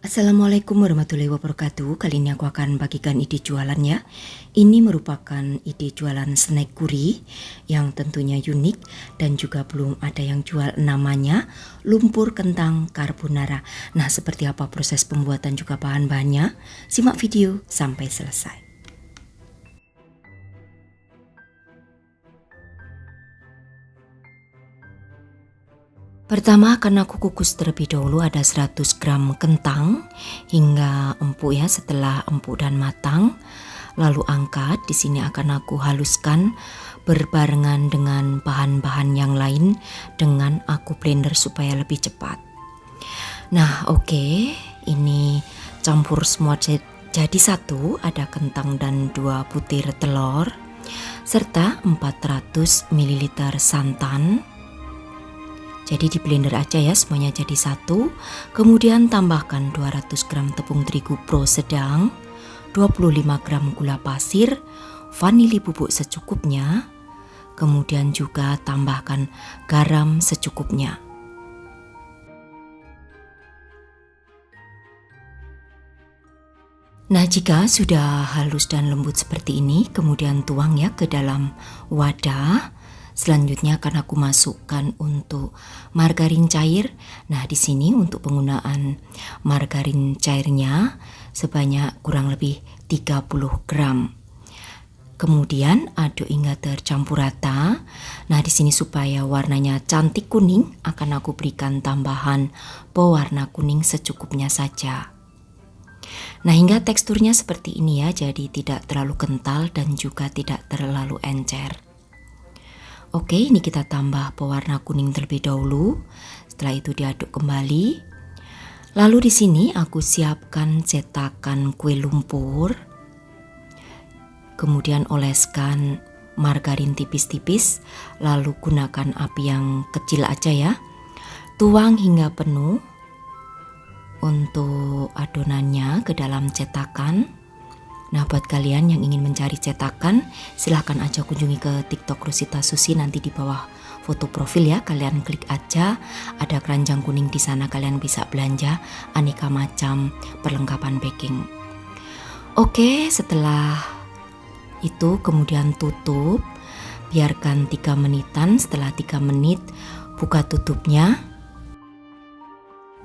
Assalamualaikum warahmatullahi wabarakatuh. Kali ini aku akan bagikan ide jualan ya. Ini merupakan ide jualan snack gurih yang tentunya unik dan juga belum ada yang jual, namanya lumpur kentang carbonara. Nah, seperti apa proses pembuatan juga bahan-bahannya? Simak video sampai selesai. Pertama akan aku kukus terlebih dahulu, ada 100 gram kentang hingga empuk ya. Setelah empuk dan matang, lalu angkat. Di sini akan aku haluskan berbarengan dengan bahan-bahan yang lain dengan aku blender supaya lebih cepat. Nah, oke, ini campur semua jadi satu. Ada kentang dan 2 butir telur serta 400 ml santan. Jadi di blender aja ya, semuanya jadi satu. Kemudian tambahkan 200 gram tepung terigu pro sedang, 25 gram gula pasir, vanili bubuk secukupnya. Kemudian juga tambahkan garam secukupnya. Nah, jika sudah halus dan lembut seperti ini, kemudian tuang ya ke dalam wadah. Selanjutnya akan aku masukkan untuk margarin cair. Nah, di sini untuk penggunaan margarin cairnya sebanyak kurang lebih 30 gram. Kemudian aduk hingga tercampur rata. Nah, di sini supaya warnanya cantik kuning, akan aku berikan tambahan pewarna kuning secukupnya saja. Nah, hingga teksturnya seperti ini ya, jadi tidak terlalu kental dan juga tidak terlalu encer. Oke, ini kita tambah pewarna kuning terlebih dahulu. Setelah itu diaduk kembali. Lalu di sini aku siapkan cetakan kue lumpur. Kemudian oleskan margarin tipis-tipis, lalu gunakan api yang kecil aja ya. Tuang hingga penuh untuk adonannya ke dalam cetakan. Nah, buat kalian yang ingin mencari cetakan, silahkan aja kunjungi ke TikTok Rosita Susi, nanti di bawah foto profil ya. Kalian klik aja, ada keranjang kuning di sana, kalian bisa belanja aneka macam perlengkapan baking. Oke, setelah itu kemudian tutup, biarkan 3 menitan. Setelah 3 menit, buka tutupnya.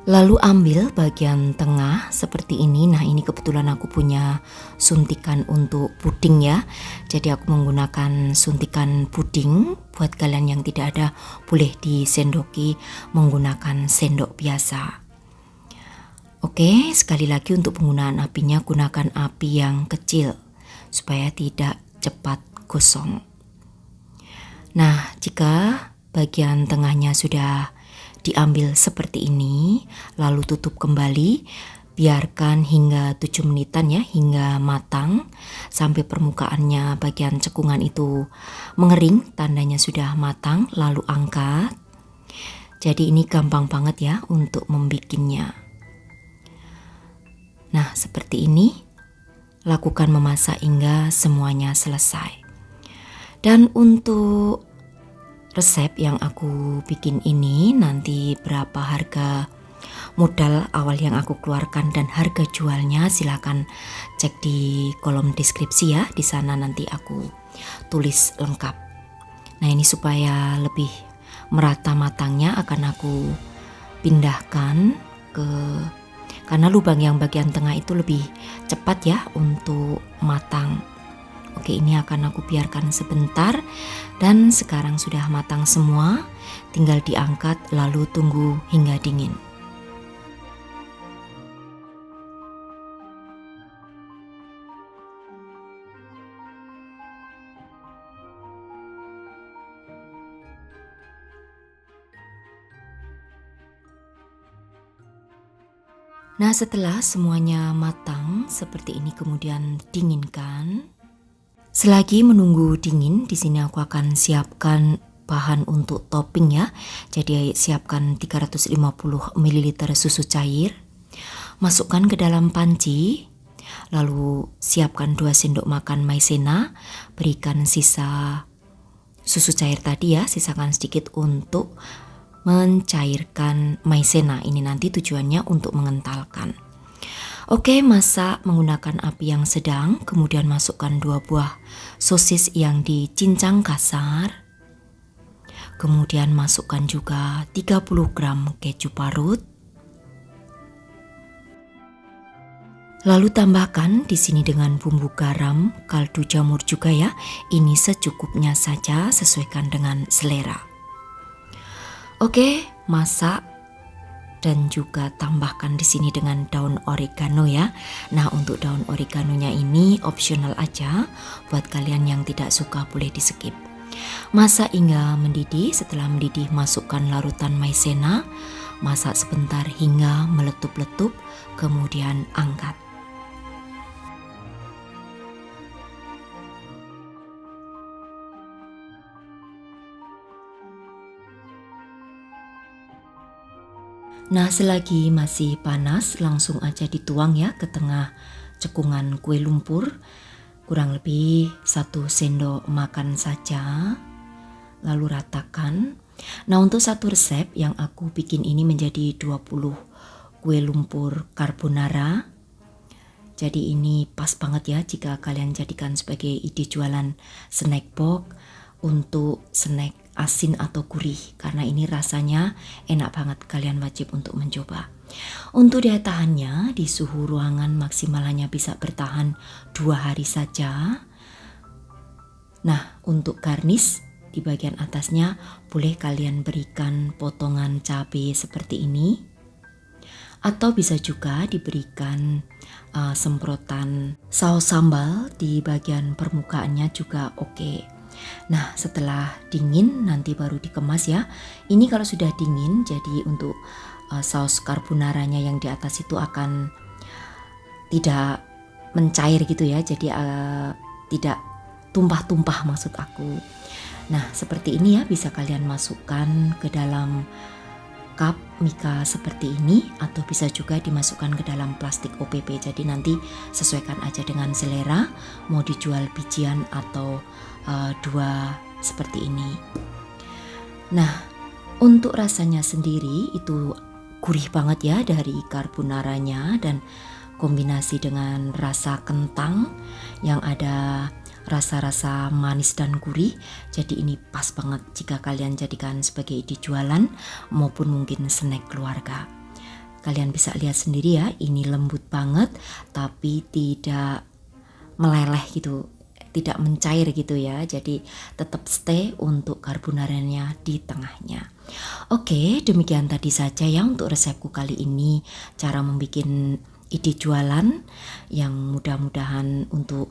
Lalu ambil bagian tengah seperti ini. Nah, ini kebetulan aku punya suntikan untuk puding ya. Jadi aku menggunakan suntikan puding. Buat kalian yang tidak ada, boleh disendoki menggunakan sendok biasa. Oke, sekali lagi untuk penggunaan apinya, gunakan api yang kecil supaya tidak cepat gosong. Nah, jika bagian tengahnya sudah diambil seperti ini, lalu tutup kembali, biarkan hingga 7 menitan ya, hingga matang sampai permukaannya bagian cekungan itu mengering, tandanya sudah matang. Lalu angkat. Jadi ini gampang banget ya untuk membikinnya. Nah, seperti ini, lakukan memasak hingga semuanya selesai. Dan untuk resep yang aku bikin ini, nanti berapa harga modal awal yang aku keluarkan dan harga jualnya, silahkan cek di kolom deskripsi ya. Di sana nanti aku tulis lengkap. Nah, ini supaya lebih merata matangnya akan aku pindahkan karena lubang yang bagian tengah itu lebih cepat ya untuk matang. Oke, ini akan aku biarkan sebentar. Dan sekarang sudah matang semua, tinggal diangkat lalu tunggu hingga dingin. Nah, setelah semuanya matang seperti ini, kemudian dinginkan. Selagi menunggu dingin, di sini aku akan siapkan bahan untuk topping ya. Jadi siapkan 350 ml susu cair. Masukkan ke dalam panci. Lalu siapkan 2 sendok makan maizena. Berikan sisa susu cair tadi ya, sisakan sedikit untuk mencairkan maizena. Ini nanti tujuannya untuk mengentalkan. Oke, masak menggunakan api yang sedang, kemudian masukkan 2 buah sosis yang dicincang kasar. Kemudian masukkan juga 30 gram keju parut. Lalu tambahkan di sini dengan bumbu garam, kaldu jamur juga ya. Ini secukupnya saja, sesuaikan dengan selera. Oke, masak dan juga tambahkan di sini dengan daun oregano ya. Nah, untuk daun oreganonya ini opsional aja, buat kalian yang tidak suka boleh di skip. Masak hingga mendidih. Setelah mendidih, masukkan larutan maizena. Masak sebentar hingga meletup-letup, kemudian angkat. Nah, selagi masih panas, langsung aja dituang ya ke tengah cekungan kue lumpur. Kurang lebih 1 sendok makan saja. Lalu ratakan. Nah, untuk satu resep yang aku bikin ini menjadi 20 kue lumpur carbonara. Jadi ini pas banget ya jika kalian jadikan sebagai ide jualan snack box untuk snack asin atau gurih, karena ini rasanya enak banget, kalian wajib untuk mencoba. Untuk daya tahannya di suhu ruangan maksimal hanya bisa bertahan 2 hari saja. Nah, untuk garnish di bagian atasnya boleh kalian berikan potongan cabai seperti ini, atau bisa juga diberikan semprotan saus sambal di bagian permukaannya juga oke. Nah, setelah dingin nanti baru dikemas ya. Ini kalau sudah dingin, jadi untuk saus carbonaranya yang di atas itu akan tidak mencair gitu ya. Jadi tidak tumpah-tumpah maksud aku. Nah, seperti ini ya, bisa kalian masukkan ke dalam cup mika seperti ini, atau bisa juga dimasukkan ke dalam plastik OPP. Jadi nanti sesuaikan aja dengan selera, mau dijual bijian atau 2 seperti ini. Nah, untuk rasanya sendiri itu gurih banget ya dari carbonaranya, dan kombinasi dengan rasa kentang yang ada rasa-rasa manis dan gurih. Jadi ini pas banget jika kalian jadikan sebagai ide jualan maupun mungkin snack keluarga. Kalian bisa lihat sendiri ya, ini lembut banget tapi tidak meleleh gitu, tidak mencair gitu ya. Jadi tetap stay untuk carbonaranya di tengahnya. Oke, demikian tadi saja ya untuk resepku kali ini, cara membuat ide jualan yang mudah-mudahan untuk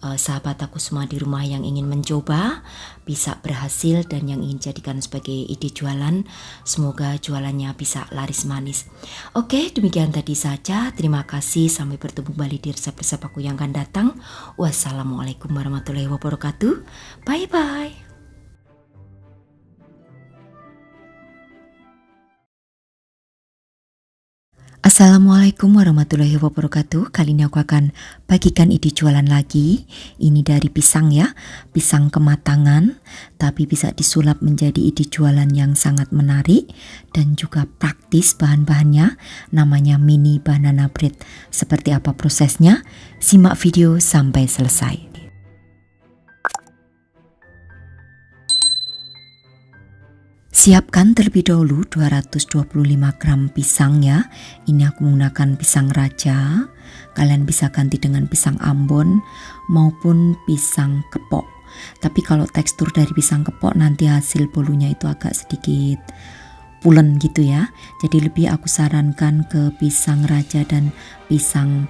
sahabat aku semua di rumah yang ingin mencoba bisa berhasil, dan yang ingin jadikan sebagai ide jualan semoga jualannya bisa laris manis. Oke, demikian tadi saja. Terima kasih, sampai bertemu kembali di resep-resep aku yang akan datang. Wassalamualaikum warahmatullahi wabarakatuh. Bye bye. Assalamualaikum warahmatullahi wabarakatuh. Kali ini aku akan bagikan ide jualan lagi. Ini dari pisang ya, pisang kematangan, tapi bisa disulap menjadi ide jualan yang sangat menarik dan juga praktis bahan-bahannya. Namanya mini banana bread. Seperti apa prosesnya? Simak video sampai selesai. Siapkan terlebih dahulu 225 gram pisang ya. Ini aku menggunakan pisang raja. Kalian bisa ganti dengan pisang ambon maupun pisang kepok. Tapi kalau tekstur dari pisang kepok nanti hasil bolunya itu agak sedikit pulen gitu ya. Jadi lebih aku sarankan ke pisang raja dan pisang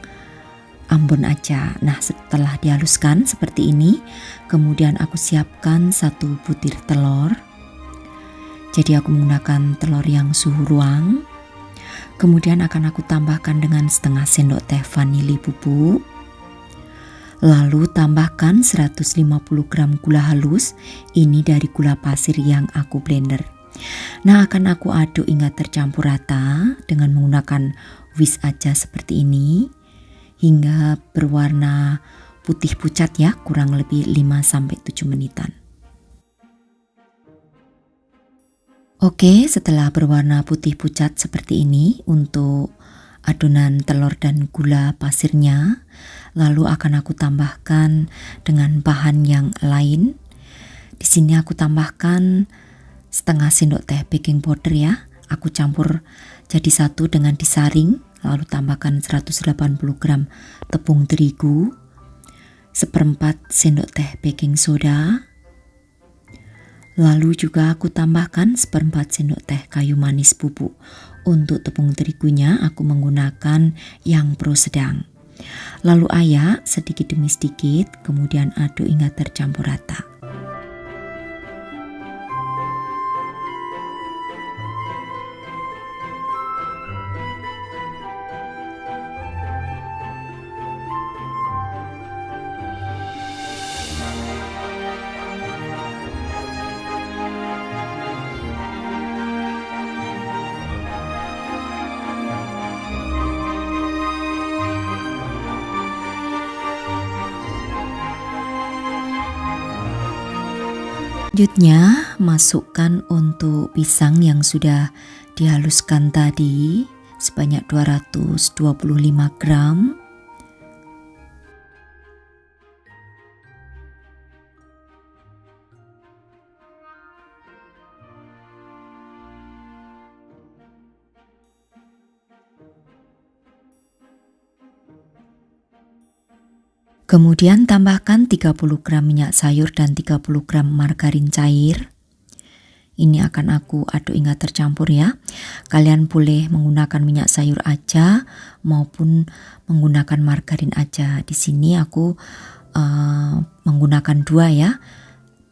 ambon aja. Nah, setelah dihaluskan seperti ini, kemudian aku siapkan 1 butir telur. Jadi aku menggunakan telur yang suhu ruang. Kemudian akan aku tambahkan dengan setengah sendok teh vanili bubuk. Lalu tambahkan 150 gram gula halus. Ini dari gula pasir yang aku blender. Nah, akan aku aduk hingga tercampur rata dengan menggunakan whisk aja seperti ini, hingga berwarna putih pucat ya, kurang lebih 5-7 menitan. Oke, setelah berwarna putih pucat seperti ini, untuk adonan telur dan gula pasirnya. Lalu akan aku tambahkan dengan bahan yang lain. Di sini aku tambahkan setengah sendok teh baking powder ya. Aku campur jadi satu dengan disaring. Lalu tambahkan 180 gram tepung terigu, seperempat sendok teh baking soda. Lalu juga aku tambahkan seperempat sendok teh kayu manis bubuk. Untuk tepung terigunya aku menggunakan yang pro sedang. Lalu ayak sedikit demi sedikit, kemudian aduk hingga tercampur rata. Selanjutnya masukkan untuk pisang yang sudah dihaluskan tadi sebanyak 225 gram. Kemudian tambahkan 30 gram minyak sayur dan 30 gram margarin cair. Ini akan aku aduk hingga tercampur ya. Kalian boleh menggunakan minyak sayur aja maupun menggunakan margarin aja. Di sini aku menggunakan dua ya,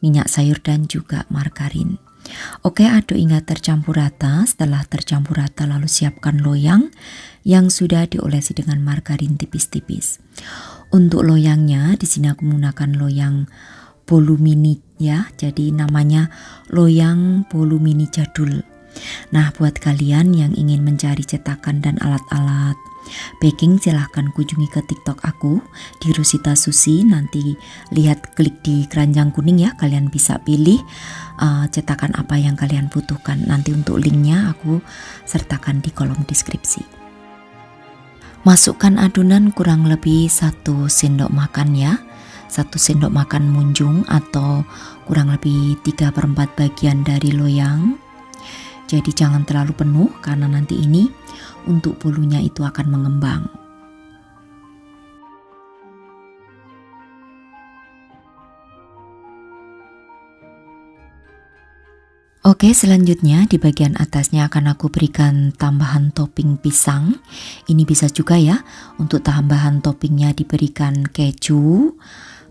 minyak sayur dan juga margarin. Oke, aduk hingga tercampur rata. Setelah tercampur rata lalu siapkan loyang yang sudah diolesi dengan margarin tipis-tipis. Untuk loyangnya di sini aku menggunakan loyang bolu mini ya. Jadi namanya loyang bolu mini jadul. Nah, buat kalian yang ingin mencari cetakan dan alat-alat baking silahkan kunjungi ke TikTok aku di Rosita Susi. Nanti lihat klik di keranjang kuning ya, kalian bisa pilih cetakan apa yang kalian butuhkan. Nanti untuk linknya aku sertakan di kolom deskripsi. Masukkan adonan kurang lebih 1 sendok makan ya, 1 sendok makan munjung atau kurang lebih 3/4 bagian dari loyang. Jadi jangan terlalu penuh karena nanti ini untuk bolunya itu akan mengembang. Oke, selanjutnya di bagian atasnya akan aku berikan tambahan topping pisang. Ini bisa juga ya, untuk tambahan toppingnya diberikan keju,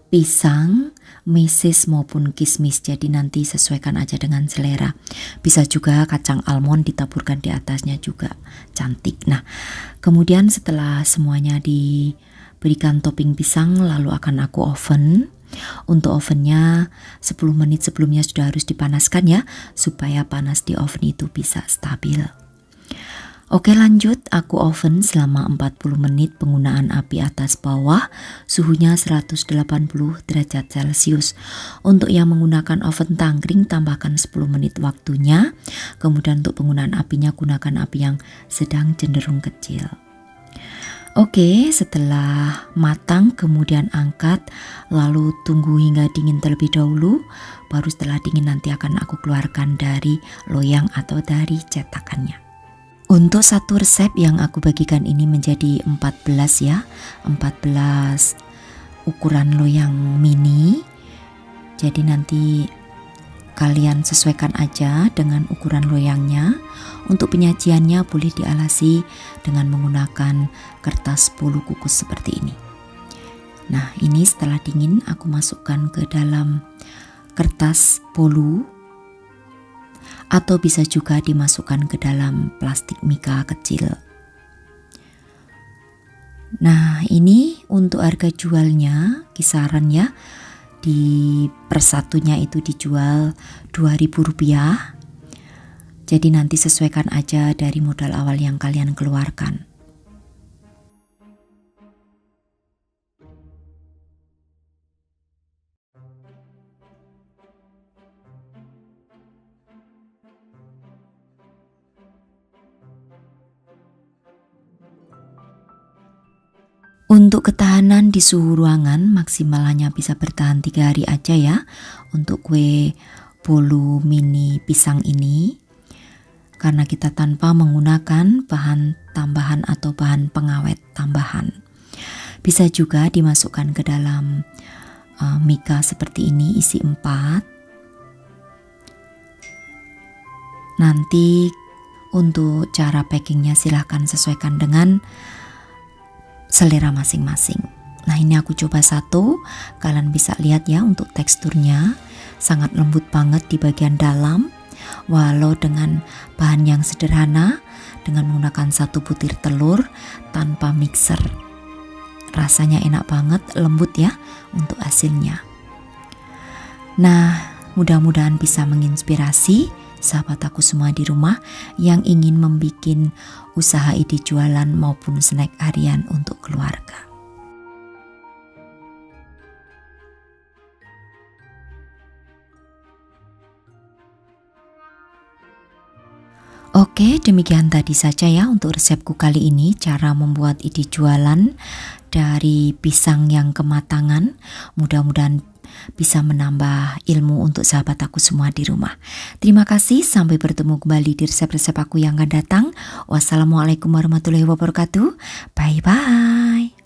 pisang, meses maupun kismis. Jadi nanti sesuaikan aja dengan selera. Bisa juga kacang almond ditaburkan di atasnya juga cantik. Nah, kemudian setelah semuanya diberikan topping pisang lalu akan aku oven. Untuk ovennya 10 menit sebelumnya sudah harus dipanaskan ya, supaya panas di oven itu bisa stabil. Oke, lanjut aku oven selama 40 menit penggunaan api atas bawah, suhunya 180 derajat Celcius. Untuk yang menggunakan oven tangkring tambahkan 10 menit waktunya. Kemudian untuk penggunaan apinya gunakan api yang sedang cenderung kecil. Oke, setelah matang kemudian angkat, lalu tunggu hingga dingin terlebih dahulu. Baru setelah dingin nanti akan aku keluarkan dari loyang atau dari cetakannya. Untuk satu resep yang aku bagikan ini menjadi 14 ya, 14 ukuran loyang mini. Jadi nanti kalian sesuaikan aja dengan ukuran loyangnya. Untuk penyajiannya boleh dialasi dengan menggunakan kertas bolu kukus seperti ini. Nah, ini setelah dingin aku masukkan ke dalam kertas bolu atau bisa juga dimasukkan ke dalam plastik mika kecil. Nah, ini untuk harga jualnya kisaran ya, di persatunya itu dijual Rp2.000. Jadi nanti sesuaikan aja dari modal awal yang kalian keluarkan. Untuk ketahanan di suhu ruangan maksimal hanya bisa bertahan 3 hari aja ya untuk kue bolu mini pisang ini, karena kita tanpa menggunakan bahan tambahan atau bahan pengawet tambahan. Bisa juga dimasukkan ke dalam mika seperti ini, isi 4. Nanti untuk cara packingnya silahkan sesuaikan dengan selera masing-masing. Nah, ini aku coba satu, kalian bisa lihat ya untuk teksturnya sangat lembut banget di bagian dalam, walau dengan bahan yang sederhana, dengan menggunakan 1 butir telur tanpa mixer. Rasanya enak banget, lembut ya untuk hasilnya. Nah, mudah-mudahan bisa menginspirasi sahabat aku semua di rumah yang ingin membuat usaha ide jualan maupun snack harian untuk keluarga. Oke, demikian tadi saja ya untuk resepku kali ini, cara membuat ide jualan dari pisang yang kematangan. Mudah-mudahan bisa menambah ilmu untuk sahabat aku semua di rumah. Terima kasih, sampai bertemu kembali di resep-resep aku yang akan datang. Wassalamualaikum warahmatullahi wabarakatuh. Bye-bye.